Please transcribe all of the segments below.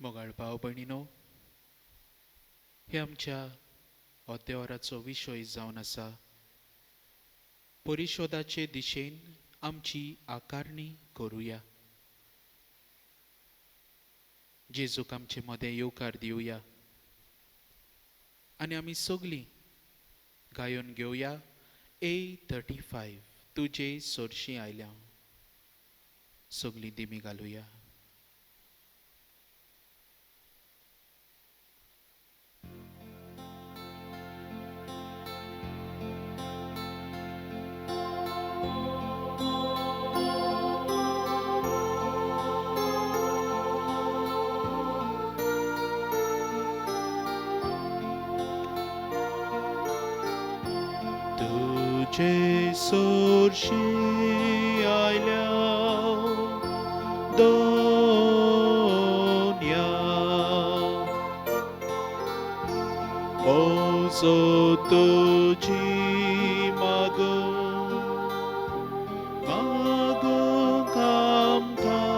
मोगाळ भाव भयणीनो, हे आमच्या अध्यावराचो विशय जावन आसा परिशोधाचे दिशेन आमची आकारणी करुया. जेजूक आमचे मदें येवकार दिवया आनी आमी सगलीं गायन घेवया. A35 तुजे सोरशीं आयल्या. सगलीं दिमी घालुया. तुजे सोरशीं आयल्या दोन्या ओजो तुजी मागूं मागूंक आमकां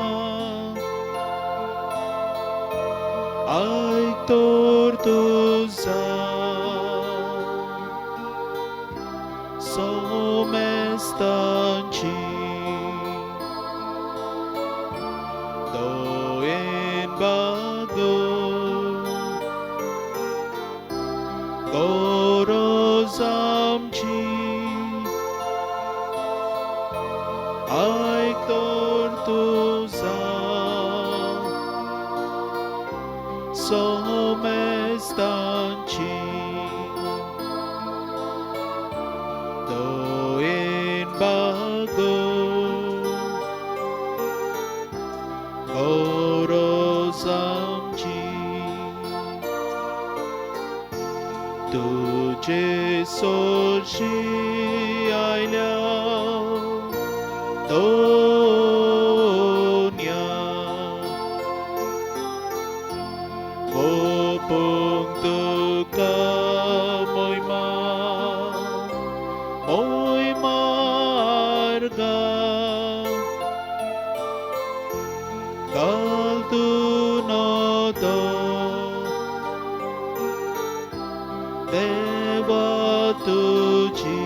आयतोर तुजा somestanci doen bago gorozamci aitor tuza somestanci bago gorozamci तुजे सोरशीं आयल्या दोन्या ओपूंक तुका मोयमा घाल तूं नोदो देवा तुजी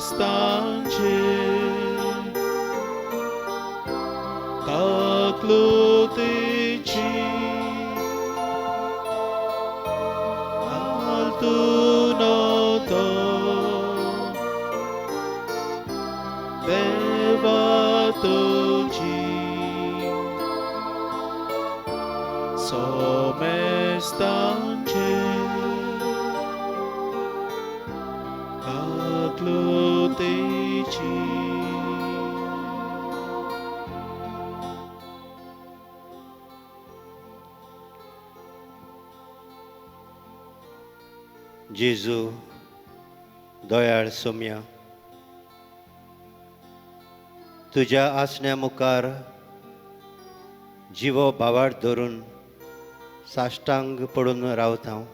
somestanci caclutici घाल तूं नोदो देवा तुजी somestanci caclutici. जेजू दयाळ सोम्या, तुज्या आसण्या मुखार जिवो भावार्थ धरून साश्टांग पडून रावता हांव.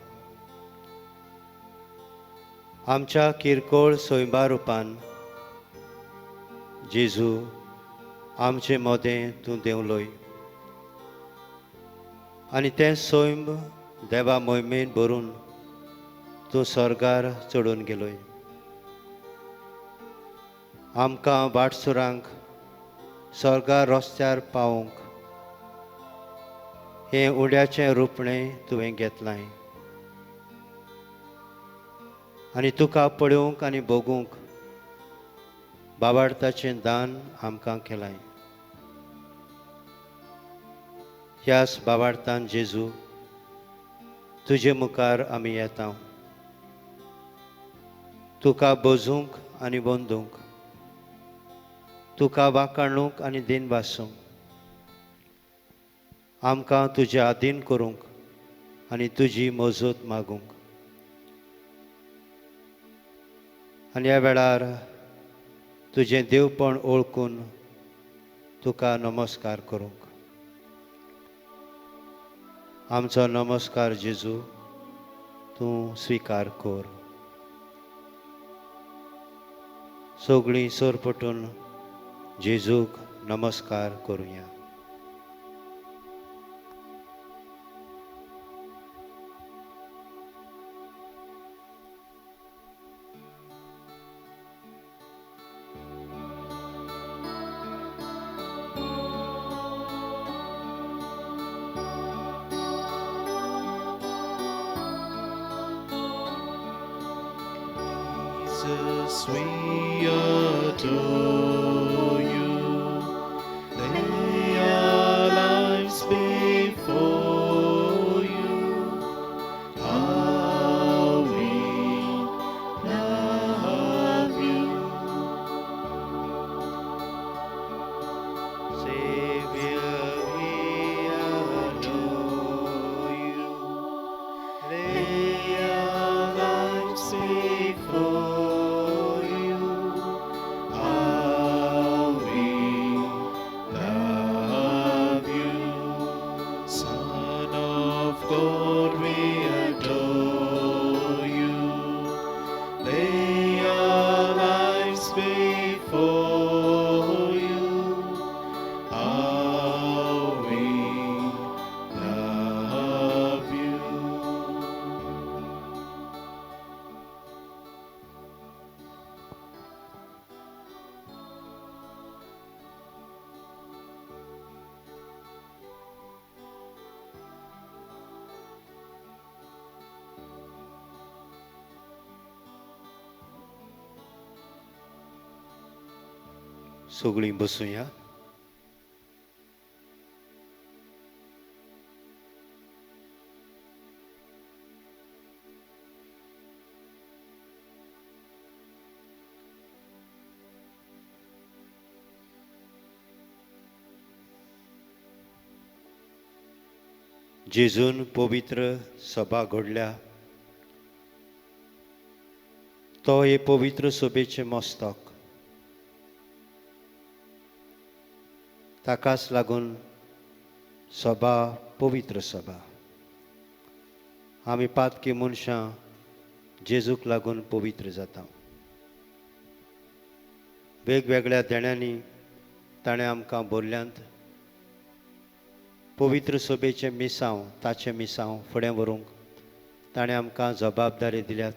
आमच्या किरकोळ सोयंबा रुपान जेजू आमचें मोदें तूं देंवलोय आनी तें सोयंब देवा मोहिमेन भरून तूं स्वर्गार चडून गेलोय. आमकां वाटसुरांक स्वर्गार रस्त्यार पावोवंक हें उड्याचें रुपणें तुवें घेतलां आनी तुका पळोवंक आनी भोगूंक भावार्थाचें दान आमकां केलां. ह्याच भावार्थान जेजू तुजे मुखार आमी येता, तुका बोजूंक आनी वंदूंक, तुका वाखाणूंक आनी दिनवासूंक, आमकां तुजे आधीन करूंक आनी तुजी मजत मागूंक. आनी ह्या वेळार तुजें देवपण ओळखून तुका नमस्कार करूंक. आमचो नमस्कार जेजू तूं स्विकार कर. सगळीं सरपटून जेजूक नमस्कार करूया. Jesus, we adore you. Lay our lives before you. How we love you. Savior, we adore you. Lay our lives before you. How we love you. Son of God, we adore you. Lay our lives before you. How we love you. सगळीं बसूया. जेजून पवित्र सभा घडल्या तो हे पवित्र सभेचे मस्तक. ताकाच लागून सभा पवित्र सभा. आमी पातकी मनशां जेजूक लागून पवित्र जाता. वेगवेगळ्या देण्यांनी ताणें आमकां भरल्यांत पवित्र सभेचें मिसांव ताचें मिसांव फुडें व्हरूंक ताणें आमकां जबाबदारी दिल्यात,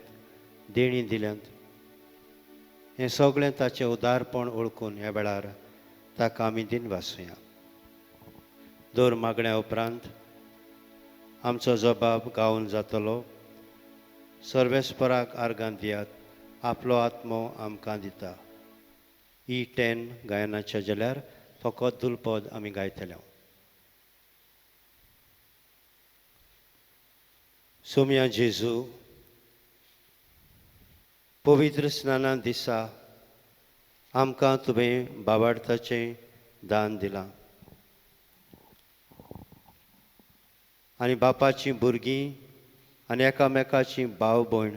देणी दिल्यात. हें सगळें ताचें उदारपण ओळखून ह्या वेळार ताका आमी दिन वासुया. दोन मागण्या उपरांत आमचो जबाब गावून जातलो. सर्वेस्पराक आर्गां दियात, आपलो आत्मो आमकां दिता. E10 गायनाचें जाल्यार फकत दुलपद आमी गायतले. सोम्या जेजू, पवित्र स्नाना दिसा आमकां तुवें बाबार्थाचें दान दिलां आनी बापाचीं भुरगीं आनी एकामेकाची भाव भयण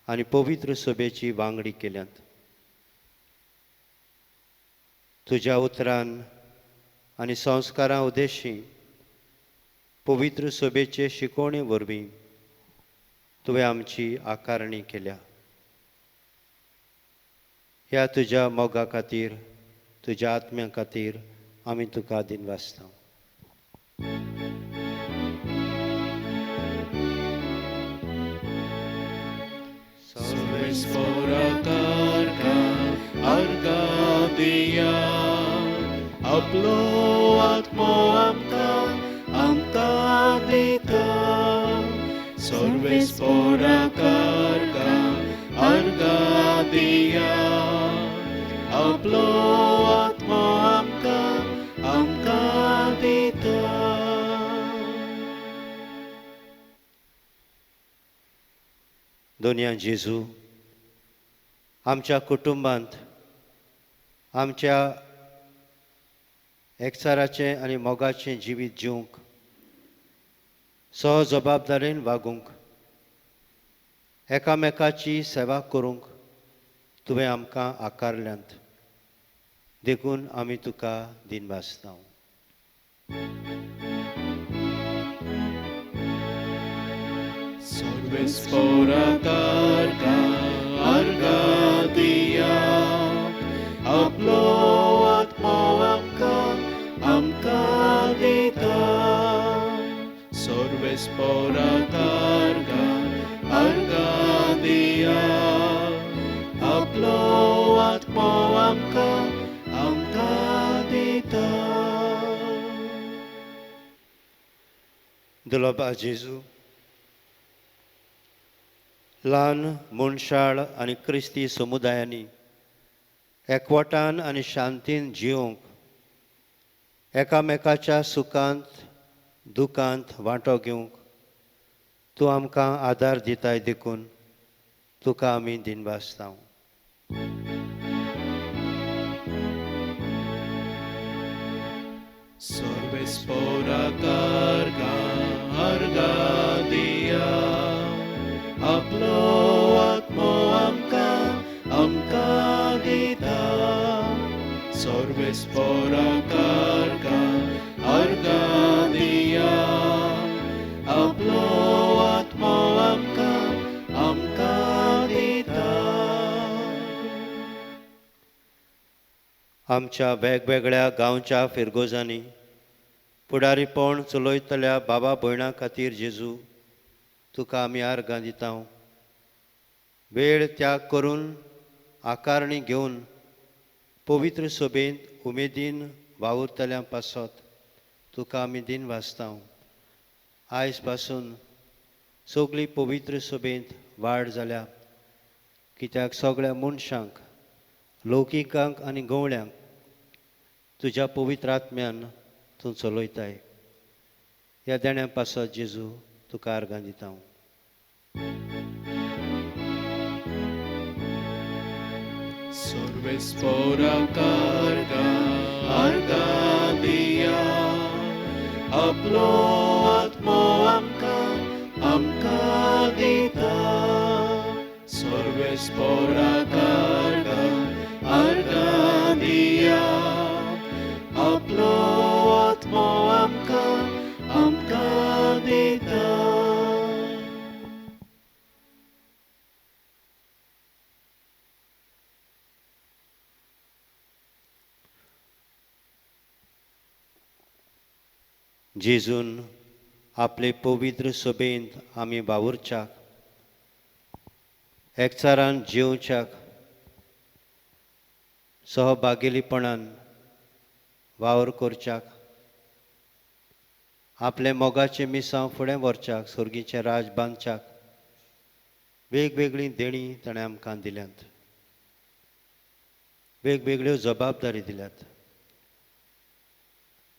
आनी पवित्र सभेची वांगडी केल्यांत. तुज्या उतरान आनी संस्कारां उदेशी पवित्र सभेचे शिकोवणे वरवीं तुवें आमची आकारणी केल्या. ह्या तुज्या मोगा खातीर, तुज्या आत्म्या खातीर आमी तुका दिन वासता. आपलो आत्मो आमकां दिता. सर्वेस्पराक अर्घा दिया. आपलो आत्मो आमकां दिता. दोनया जेजू, आमच्या कुटुंबांत आमच्या एकचाराचें आनी मोगाचें जिवीत जिवंक सहजबाबदारेन वागूंक एकामेकाची सेवा करूंक तुवें आमकां आकारल्यांत. देखून आमी तुका दिन वासता. सर्वेस्पराक अर्घा दिया. आपलो आत्मो spora carga arga dia aplo atmo amka dita. दुलोबा जेजू ल्हान मनशाळ आनी क्रिस्ती समुदायांनी एकवटान आनी शांतीन जिवंक एकामेकाच्या सुखांत दुखांत वांटो घेवंक तूं आमकां आदार दिताय देखून तुका आमी दिनवासतांव. Sorbe spora carga arga dia aplo atmo amka dita. Sorbe spora carga arga dia aplo atmo amka dita. आमच्या वेगवेगळ्या गांवच्या फिरगोजांनी फुडारीपण चलयतल्या बाबा भयणां खातीर जेजू तुका आमी आर्गां दितांव. वेळ त्याग करून आकारणी घेवन पवित्र सभेंत उमेदीन वावुरतल्या पासत तुका आमी दिन वाचतांव. आयज पासून सगळी पवित्र सभेंत वाड जाल्या कित्याक सगळ्या मनशांक लौकिकांक आनी गवळ्यांक तुज्या पवित्र आत्म्यान तूं चलयताय. ह्या देण्या पासत जेजू तुका आर्गां दितांव. Sorbe spora carga arga dia aplo atmo amka dita. Sorbe spora carga arga dia aplo atmo amka dita. जेजून आपले पवित्र सभेंत आमी वावुरच्याक एकचारान जेवच्याक सहभागिलीपणान वावर करच्याक आपले मोगाचे मिसांव फुडें व्हरच्याक सर्गीचें राज बांदच्याक वेगवेगळीं देणी ताणें आमकां दिल्यांत. वेगवेगळ्यो जबाबदारी दिल्यात.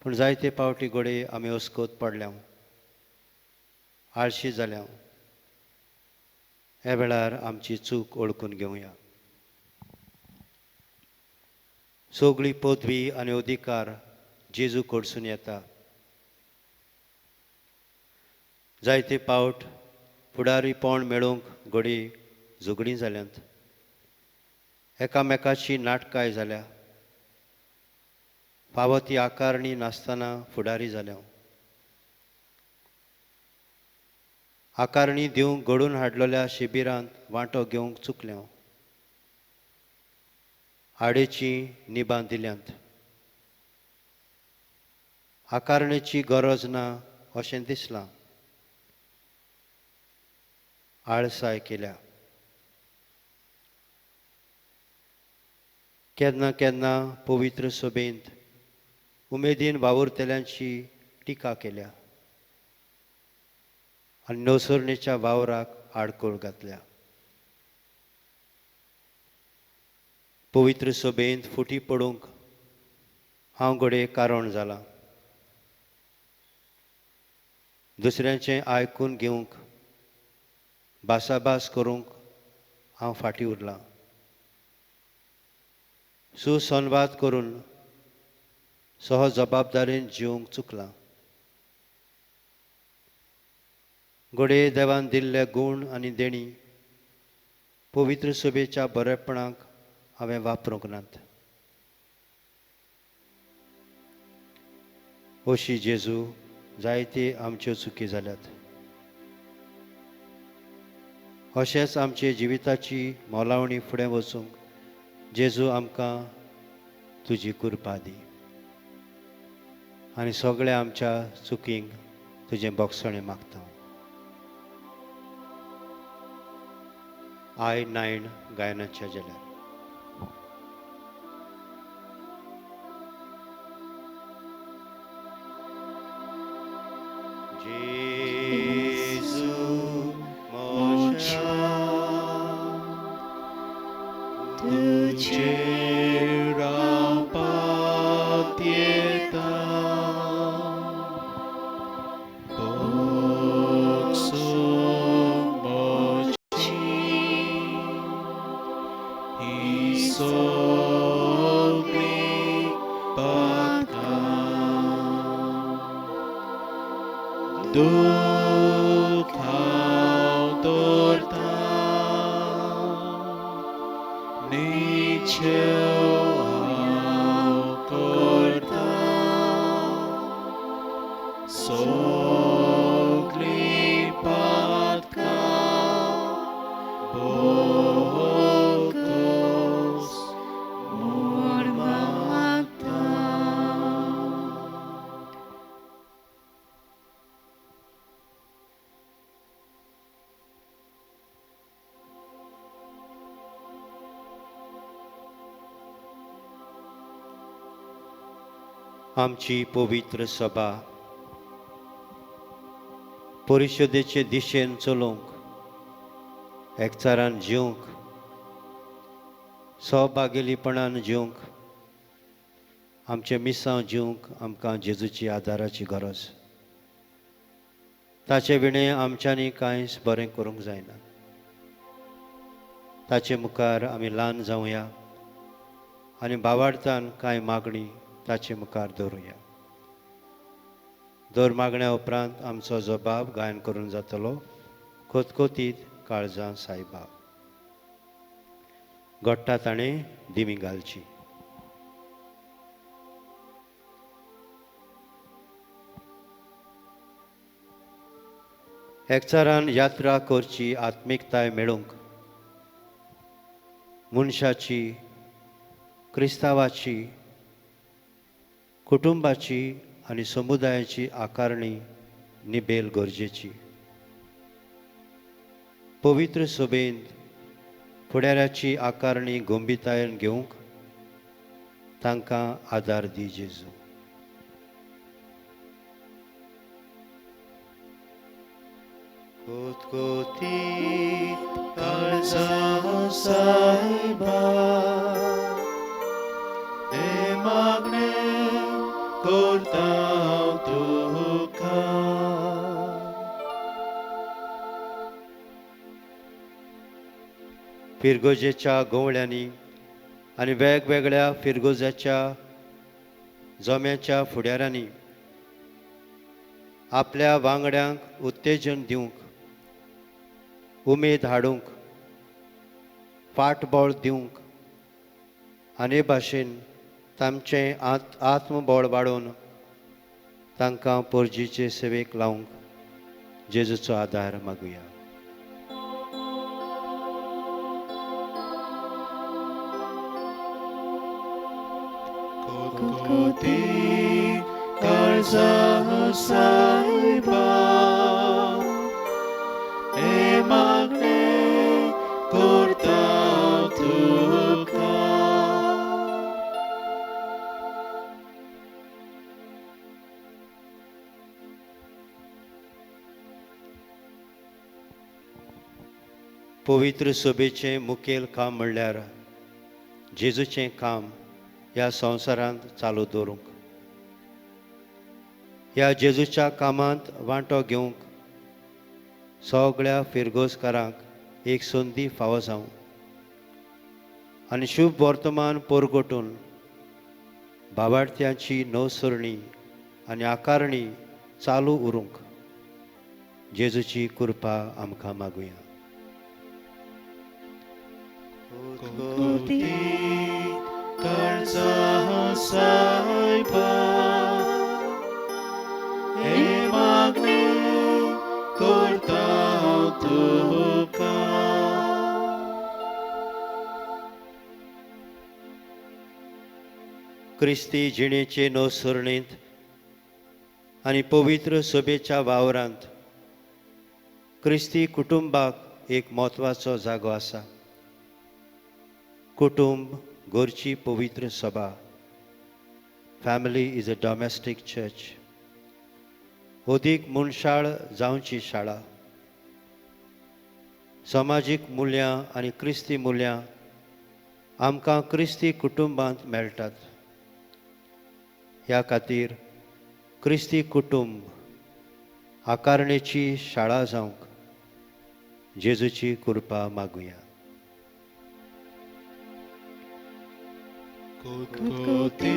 पूण जायते पावटी घोडे आमी अस्कोत पडल्या, आळशी जाल्या. ह्या वेळार आमची चूक ओळखून घेवया. सगळी पदवी आनी अधिकार जेजू कडसून येता. जायते पावट फुडारीपण मेळोवंक घडी झगडीं जाल्यांत. एकामेकाची नाटकाय जाल्या. फावो ती आकारणी नासतना फुडारी जाल्या. आकारणी दिवंक घडून हाडलेल्या शिबिरांत वांटो घेवंक चुकल्या. आडेची निबां दिल्यांत. आकारणेची गरज ना अशें दिसलां. आळसाय केल्या. केन्ना केन्ना पवित्र सभेंत उमेदीन वावुरतल्यांची टिका केल्या आनी नवसरणेच्या वावराक आडखळ घातल्या. पवित्र सभेंत फुटी पडूंक हांव घडये कारण जालां. दुसऱ्यांचें आयकून घेवंक भासाभास करूंक हांव फाटीं उरलां. सुसंवाद करून सहजबाबदारेन जिवंक चुकलां. घडये देवान दिल्ले गूण आनी देणी पवित्र सभेच्या बरेपणाक हांवें वापरूंक नात. अशी जेजू जायते आमच्यो चुकी जाल्यात. अशेंच आमचे जिविताची मोलावणी फुडें वचूंक जेजू आमकां तुजी कृपा दी आनी सगळ्या आमच्या चुकींक तुजें बोगसणें मागता. I9 गायनाच्या जाल्यार जेजू मोशा तुझे रावपाक येता बोगसूंक मोची ही सगळी पातकां दूख हांव दवरतां निचेव हांव करतां सगळी पातकां बोगोस म्हूण मागतां. आमची पवित्र सभा परिशदेचे दिशेन चलोवंक एकचारान जिवंक सहभागिलीपणान जिवंक आमचे मिसांव जिवंक आमकां जेजूची आदाराची गरज. ताचे विणे आमच्यांनी कांयच बरें करूंक जायना. ताचे मुखार आमी ल्हान जावया आनी भावार्थान कांय मागणी ताचे मुखार दवरुया. दर मागण्या उपरांत आमचो जबाब गायन करून जातलो खोतखोतीत काळजां सायबा. घोट्टा ताणें दिमी घालची. एकचारान यात्रा करची आत्मिकताय मेळोवंक मनशाची क्रिस्तांवाची कुटुंबाची आनी समुदायाची आकारणी निबेल गरजेची. पवित्र सभेंत फुडाऱ्याची आकारणी गंभीरतायेन घेवंक तांकां आदार दी जेजू. कोतकोतीत काळजां सायबा हे मागणे करता हांव तुका. फिरगोजेच्या गवळ्यांनी आनी वेगवेगळ्या फिरगोजाच्या जम्याच्या फुडाऱ्यांनी आपल्या वांगड्यांक उत्तेजन दिवंक उमेद हाडूंक फाटबळ दिवंक आनी भाशेन तांचें आत्मबळ वाडोवन तांकां पोरजीचे सेवेक लावंक जेजूचो आदार मागुया. कोतकोतीत काळजां सायबा हे मागणे करता हांव तुका. पवित्र सभेचें मुखेल काम म्हणल्यार जेजूचें काम ह्या संवसारांत चालू दवरूंक. ह्या जेजूच्या कामांत वांटो घेवंक सगळ्या फिरगोजकारांक एक संदी फावो जावं आनी शुभ वर्तमान पोरगोटून भावार्थ्यांची नवसरणी आनी आकारणी चालू उरूंक जेजूची कृपा आमकां मागुया. कोतकोतीत काळजां सायबा हे मागणे करता हांव तुका. क्रिस्ती जिणेचे नवसरणेंत आनी पवित्र सभेच्या वावरांत क्रिस्ती कुटुंबाक एक म्हत्वाचो जागो आसा. कुटुंब घरची पवित्र सभा. Family is a domestic church. ओदीक मनशाळ जावची शाळा. समाजीक मुल्यां आनी क्रिस्ती मुल्यां आमकां क्रिस्ती कुटुंबांत मेळटात. ह्या खातीर क्रिस्ती कुटुंब आकारणेची शाळा जावंक जेजूची कृपा मागुया. कोतकोती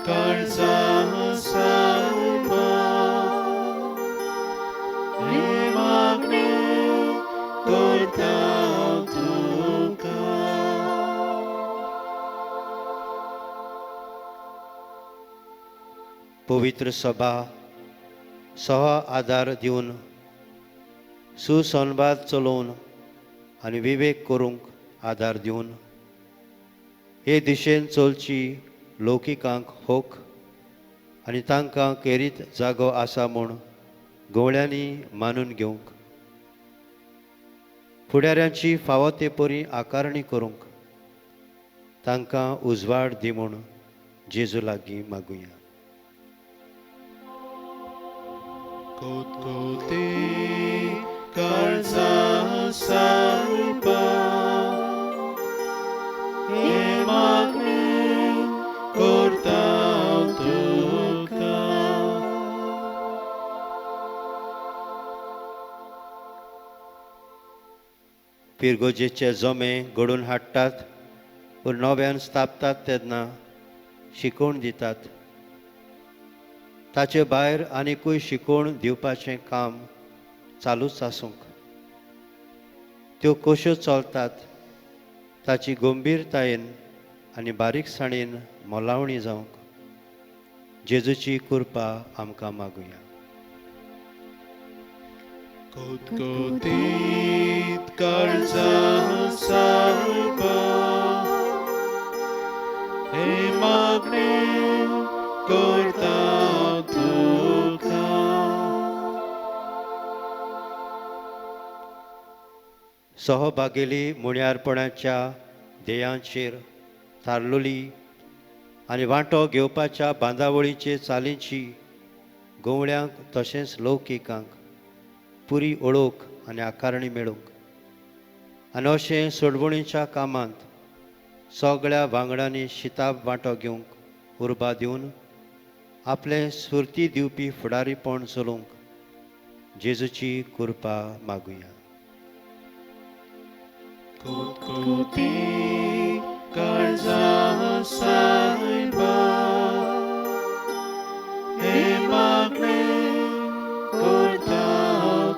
काळजां सारपा हे मागणे करता तुका. पवित्र सभा सह आदार दिवन सुसंवाद चलोवन आनी विवेक करूंक आदार दिवन हे दिशेन चलची लौकिकांक होक आनी तांकां केरीत जागो आसा म्हूण गवळ्यांनी मानून घेवंक फुडाऱ्यांची फावो ते परी आकारणी करूंक तांकां उजवाड दी म्हूण जेजू लागीं मागुया. कोतकोती काळजां सारपा हे मागणे करता तुका. पिरगोजेचे जोमे घडोवन हाडटात व नव्यान स्थापतात तेन्ना शिकोवण दितात. ताचे भायर आनिकूय शिकोवण दिवपाचें काम चालूच आसूंक. त्यो कश्यो चलतात ताची गंभीरतायेन आनी बारीकसाणेन मोलावणी जावंक जेजूची कृपा आमकां मागुया. कोतकोतीत काळजां सारपा हे मागणे करता तुका. सहभागिली मुण्यारपणाच्या ध्येयांचेर थारलोली आनी वांटो घेवपाच्या बांदावळीचे चालींची गवळ्यांक तशेंच लौकिकांक पुरी ओळख आनी आकारणी मेळूंक आनी अशें सोडवणीच्या कामांत सगळ्या वांगड्यांनी शिताब वांटो घेवंक उर्बा दिवन आपलें स्फूर्ती दिवपी फुडारीपण चलोवंक जेजूची कृपा मागुया. कोतकोती काळजां सारपा हे मागणे करता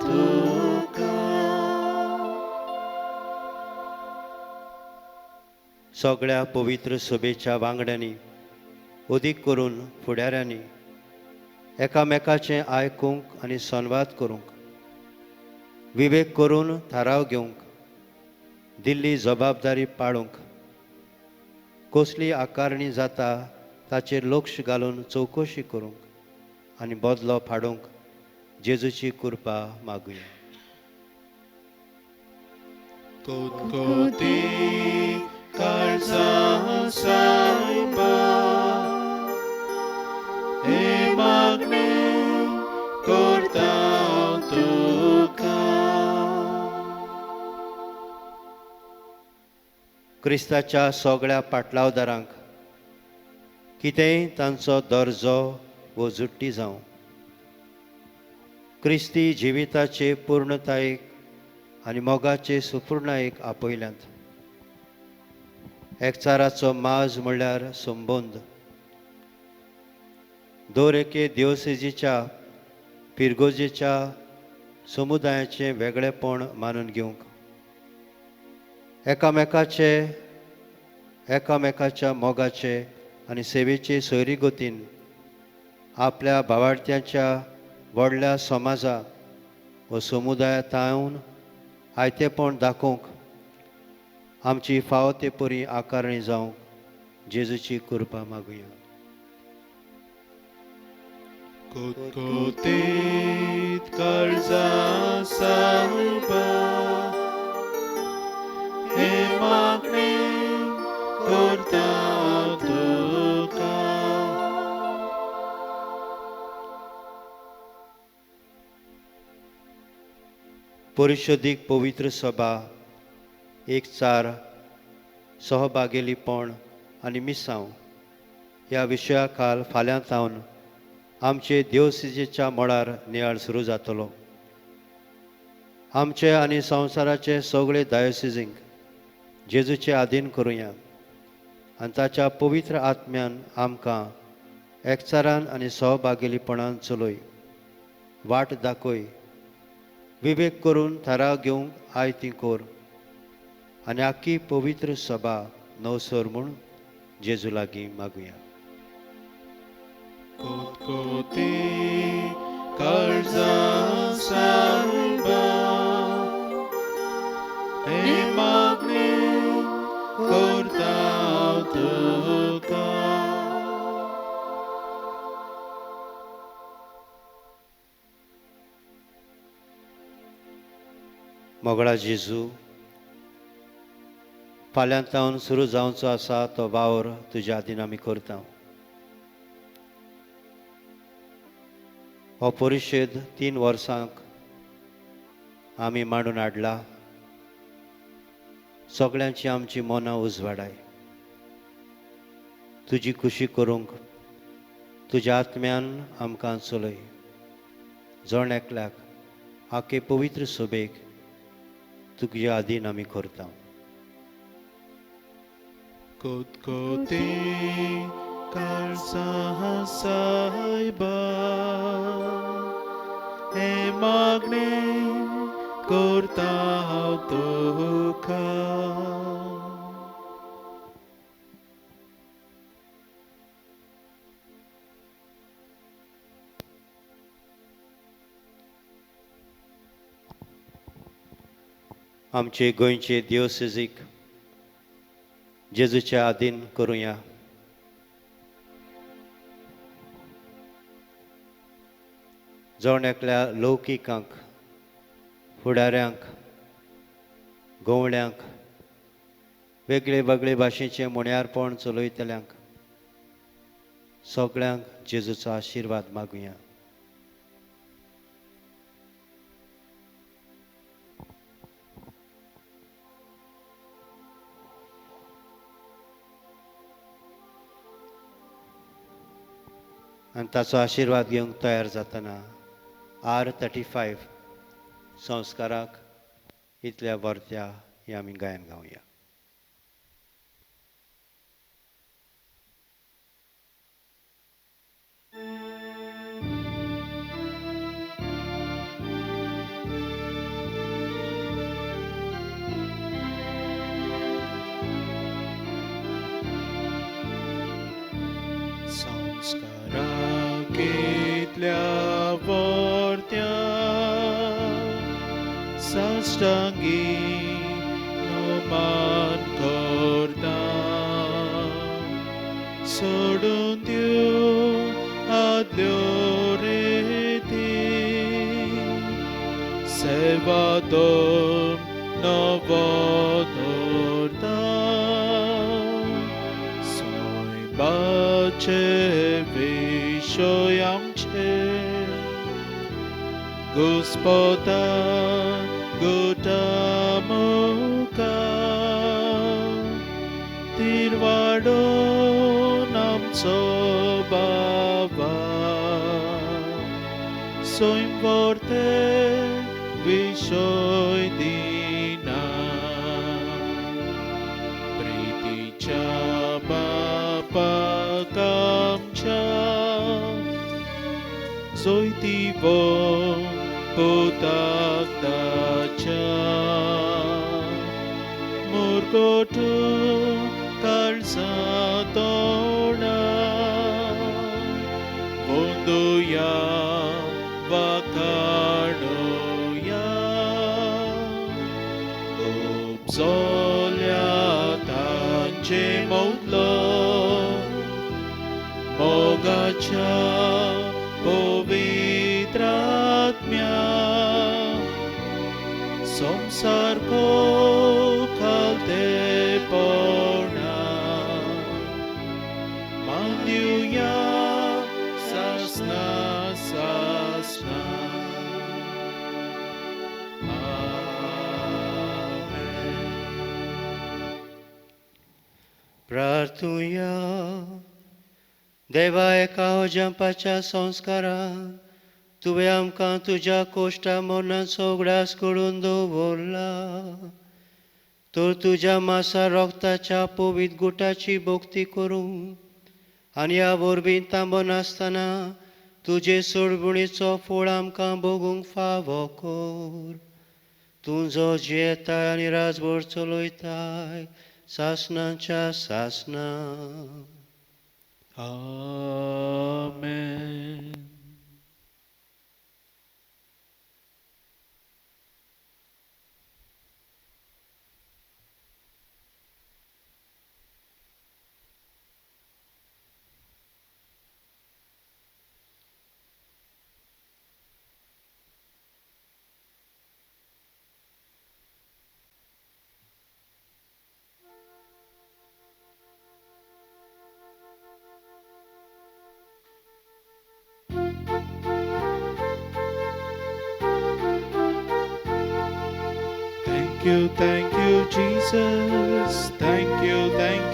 तुका. सगळ्या पवित्र सभेच्या वांगड्यांनी ओदीक करून फुडाऱ्यांनी एकामेकाचें आयकूंक आनी संवाद करूंक विवेक करून थाराव घेवंक दिल्ली जबाबदारी पाळूंक कसली आकारणी जाता ताचेर लक्ष घालून चवकशी करूंक आनी बदलो फाडूंक जेजूची कृपा मागुया. कोतकोती काळजां सारपा हे मागणे करता तुका. क्रिस्ताच्या सगळ्या पाटलावदारांक कितेंय तांचो दर्जो वो जुट्टी जावं क्रिस्ती जिविताचे पूर्णतायेक आनी मोगाचे सुपूर्णायेक आपयल्यांत एकचाराचो माज म्हणल्यार संबंद दर एके दिवसेजीच्या पिरगोजेच्या समुदायाचें वेगळेपण मानून घेवंक एकामेकाच्या मोगाचे आनी सेवेचे सोयरीगतीन आपल्या भावार्थ्यांच्या व्हडल्या समाजा व समुदायातावन आयतेपण दाखोवंक आमची फावो ते परी आकारणी जावंक जेजूची कृपा मागुया. कोतकोतीत काळजां सारपा परिशोधीक पवित्र सभा एकचार सहभागेलीपण आनी मिसांव ह्या विशया खाल फाल्यां सावन आमचे देवसिजेच्या मळार नियाळ सुरू जातलो. आमचे आनी संवसाराचे सगळे डायोसिजींक जेजूचे आधीन करुया आनी ताच्या पवित्र आत्म्यान आमकां एकचारान आनी सहभागिलीपणान चलय, वाट दाखय, विवेक करून थाराव घेवंक आयती कोर आनी आख्खी पवित्र सभा नवसर म्हूण जेजू लागीं मागुया. कोतकोते काळजा सायबा हे मागणे करता तुका. मोगळा जेजू, फाल्यां सावन सुरू जावचो आसा तो वावर तुज्या आदीन आमी करता. हो परिशद 3 वर्सांक आमी मांडून हाडला. सगळ्यांची आमची मनां उजवाडाय. तुजी खुशी करूंक तुज्या आत्म्यान आमकां चलय. जण एकल्याक आखे पवित्र सभेक तुज्या आदीन आमी करता. कोतकोते काळजा सायबा हे मागणे करता हांव तुका. आमचे गोंयचे दिवसिजीक जेजूच्या आदीन करुया. जण एकल्या लौकिकांक, फुडाऱ्यांक, गवळ्यांक, वेगळे वेगळे भाशेचे मोण्यारपण चलयतल्यांक सगळ्यांक जेजूचो आशिर्वाद मागुया. आनी ताचो आशिर्वाद घेवंक तयार जातना R35 संस्काराक इतल्या वर्त्या हें आमी गायन गावया. संस्काराक इतल्या वर्त्या साश्टांगी नमन करता. सोडून दिवं आदल्यो रेती सेवा दोन नवो धरता. सोयबाचे विशय आमचे Gospoda Gotamuka Tirvado Namso Baba Soim Vorte Vishoy Dina Priticha Baba Kamcha Zoitivo Potakdacha Murgotu Kalsadona Vonduya Vakarnoya Upsolya Tanche Moutlo Mogacha Povitratmya Samsar ko kalte porna Mandyuya sasna sasna परतुया देवा एका जंपाच्या संस्कारान तुवें आमकां तुज्या कोश्टा मोर्नान सगळ्यास करून दवरला तर तुज्या मासा रोगताच्या पवित गुटाची भोक्ती करूं आनी ह्या वरवीं तांबो नासतना तुजे सोडबुणीचो फळ आमकां भोगूंक फावो कर तुजो जेताय आनी Rajbhar चलयताय सासणाच्या सासणा Amen. Thank you, Jesus. Thank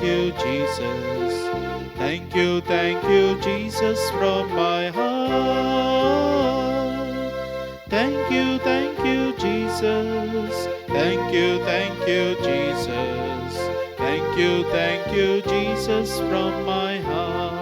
you, Jesus. Thank you, Jesus, from my heart. Thank you, Jesus. Thank you, Jesus. Thank you, Jesus, from my heart.